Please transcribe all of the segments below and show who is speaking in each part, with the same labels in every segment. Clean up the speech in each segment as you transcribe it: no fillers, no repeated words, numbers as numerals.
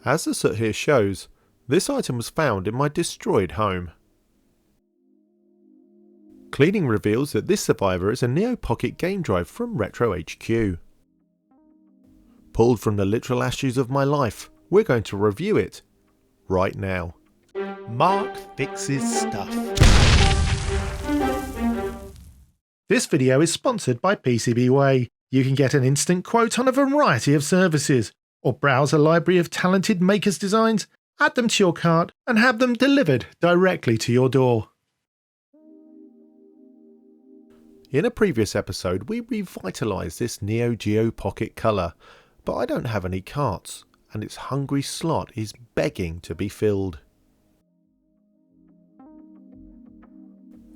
Speaker 1: As the soot here shows, this item was found in my destroyed home. Cleaning reveals that this survivor is a NeoPocket game drive from RetroHQ. Pulled from the literal ashes of my life, we're going to review it right now.
Speaker 2: Mark fixes stuff. This video is sponsored by PCBWay. You can get an instant quote on a variety of services, or browse a library of talented makers' designs, add them to your cart, and have them delivered directly to your door.
Speaker 1: In a previous episode, we revitalised this Neo Geo Pocket colour, but I don't have any carts, and its hungry slot is begging to be filled.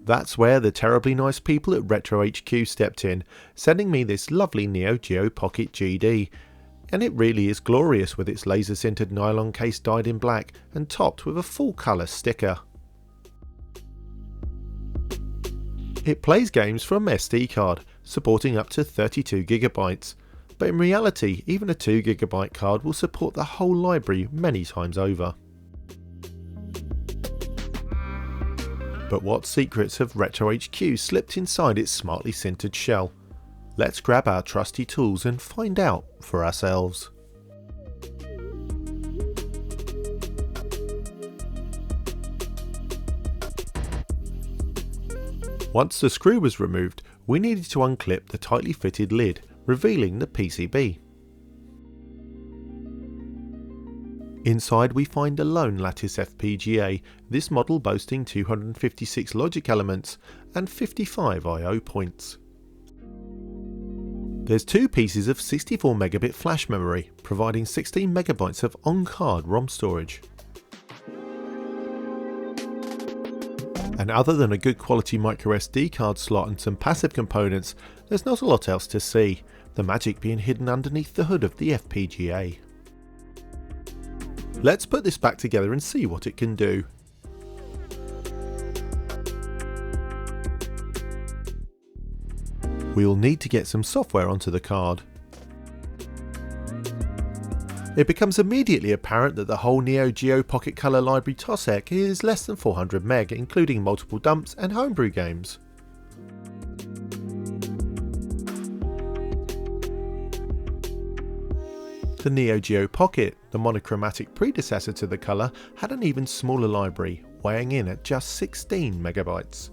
Speaker 1: That's where the terribly nice people at RetroHQ stepped in, sending me this lovely Neo Geo Pocket GD, and it really is glorious with its laser sintered nylon case dyed in black and topped with a full colour sticker. It plays games from SD card, supporting up to 32GB, but in reality even a 2GB card will support the whole library many times over. But what secrets have RetroHQ slipped inside its smartly sintered shell? Let's grab our trusty tools and find out for ourselves. Once the screw was removed, we needed to unclip the tightly fitted lid, revealing the PCB. Inside we find a lone Lattice FPGA, this model boasting 256 logic elements and 55 I/O points. There's two pieces of 64 megabit flash memory, providing 16 megabytes of on-card ROM storage. And other than a good quality microSD card slot and some passive components, there's not a lot else to see, the magic being hidden underneath the hood of the FPGA. Let's put this back together and see what it can do. We'll need to get some software onto the card. It becomes immediately apparent that the whole Neo Geo Pocket Color library TOSEC is less than 400 meg, including multiple dumps and homebrew games. The Neo Geo Pocket, the monochromatic predecessor to the Color, had an even smaller library, weighing in at just 16 megabytes.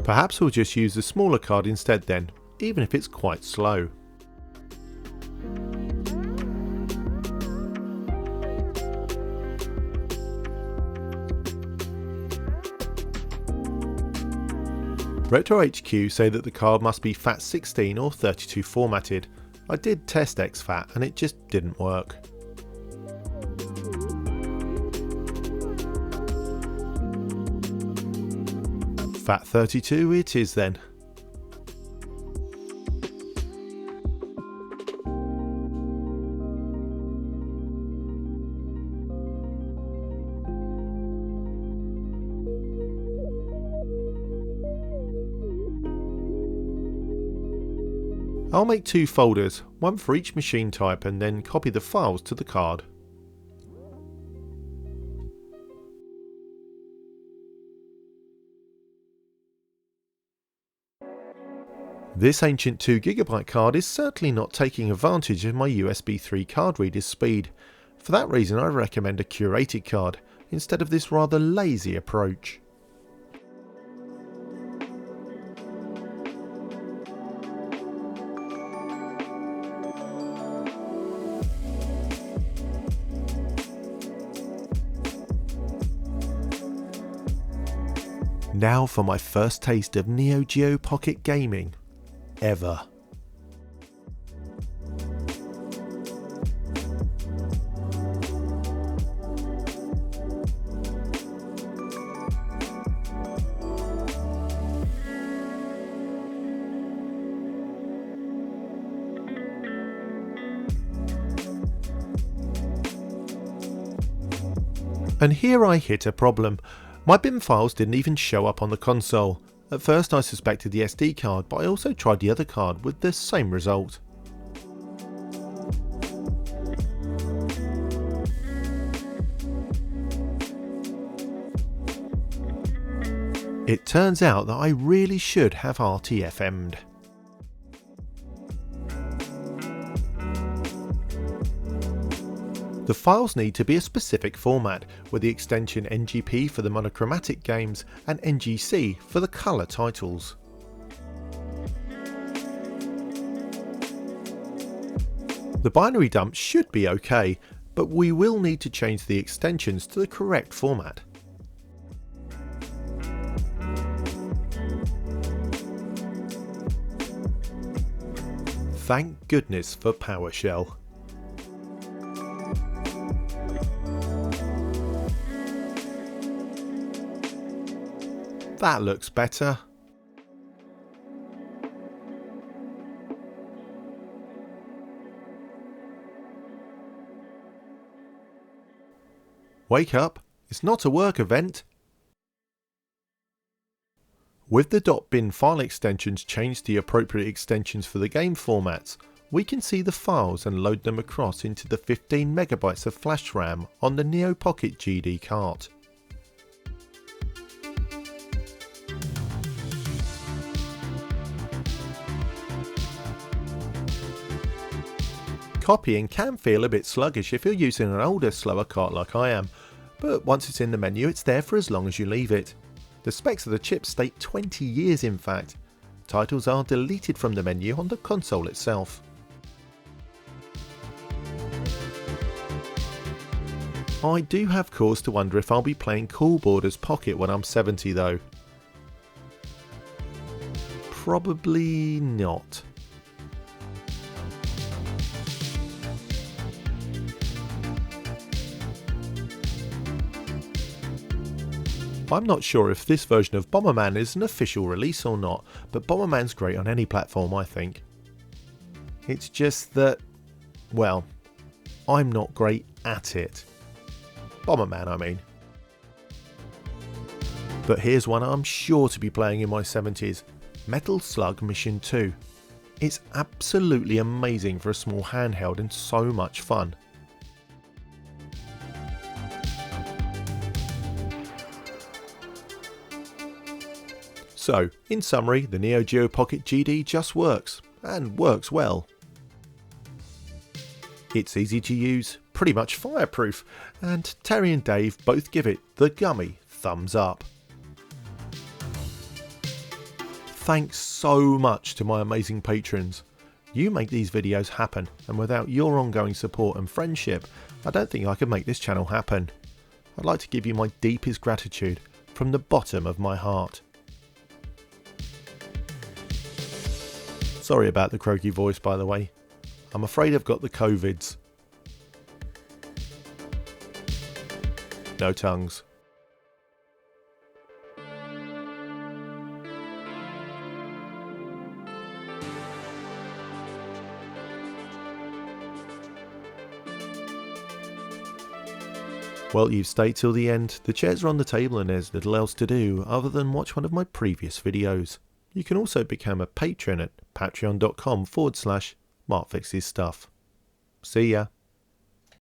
Speaker 1: Perhaps we'll just use the smaller card instead then, even if it's quite slow. RetroHQ say that the card must be FAT16 or 32 formatted. I did test exFAT and it just didn't work. FAT32 it is then. I'll make two folders, one for each machine type, and then copy the files to the card. This ancient 2GB card is certainly not taking advantage of my USB 3 card reader's speed. For that reason I recommend a curated card, instead of this rather lazy approach. Now for my first taste of Neo Geo Pocket gaming ever. And here I hit a problem. My bin files didn't even show up on the console. At first I suspected the SD card, but I also tried the other card with the same result. It turns out that I really should have RTFM'd. The files need to be a specific format, with the extension NGP for the monochromatic games and NGC for the colour titles. The binary dump should be okay, but we will need to change the extensions to the correct format. Thank goodness for PowerShell. That looks better. Wake up, it's not a work event. With the .bin file extensions changed to the appropriate extensions for the game formats, we can see the files and load them across into the 15 MB of flash RAM on the NeoPocket GD cart. Copying can feel a bit sluggish if you're using an older, slower cart like I am, but once it's in the menu it's there for as long as you leave it. The specs of the chip state 20 years in fact. Titles are deleted from the menu on the console itself. I do have cause to wonder if I'll be playing Cool Borders Pocket when I'm 70 though. Probably not. I'm not sure if this version of Bomberman is an official release or not, but Bomberman's great on any platform I think. It's just that, well, I'm not great at it. Bomberman I mean. But here's one I'm sure to be playing in my 70s, Metal Slug Mission 2. It's absolutely amazing for a small handheld and so much fun. So, in summary, the Neo Geo Pocket GD just works, and works well. It's easy to use, pretty much fireproof, and Terry and Dave both give it the gummy thumbs up. Thanks so much to my amazing patrons. You make these videos happen, and without your ongoing support and friendship, I don't think I could make this channel happen. I'd like to give you my deepest gratitude from the bottom of my heart. Sorry about the croaky voice by the way. I'm afraid I've got the COVIDs. No tongues. Well, you've stayed till the end. The chairs are on the table and there's little else to do other than watch one of my previous videos. You can also become a patron at patreon.com/MarkFixesStuff. See ya.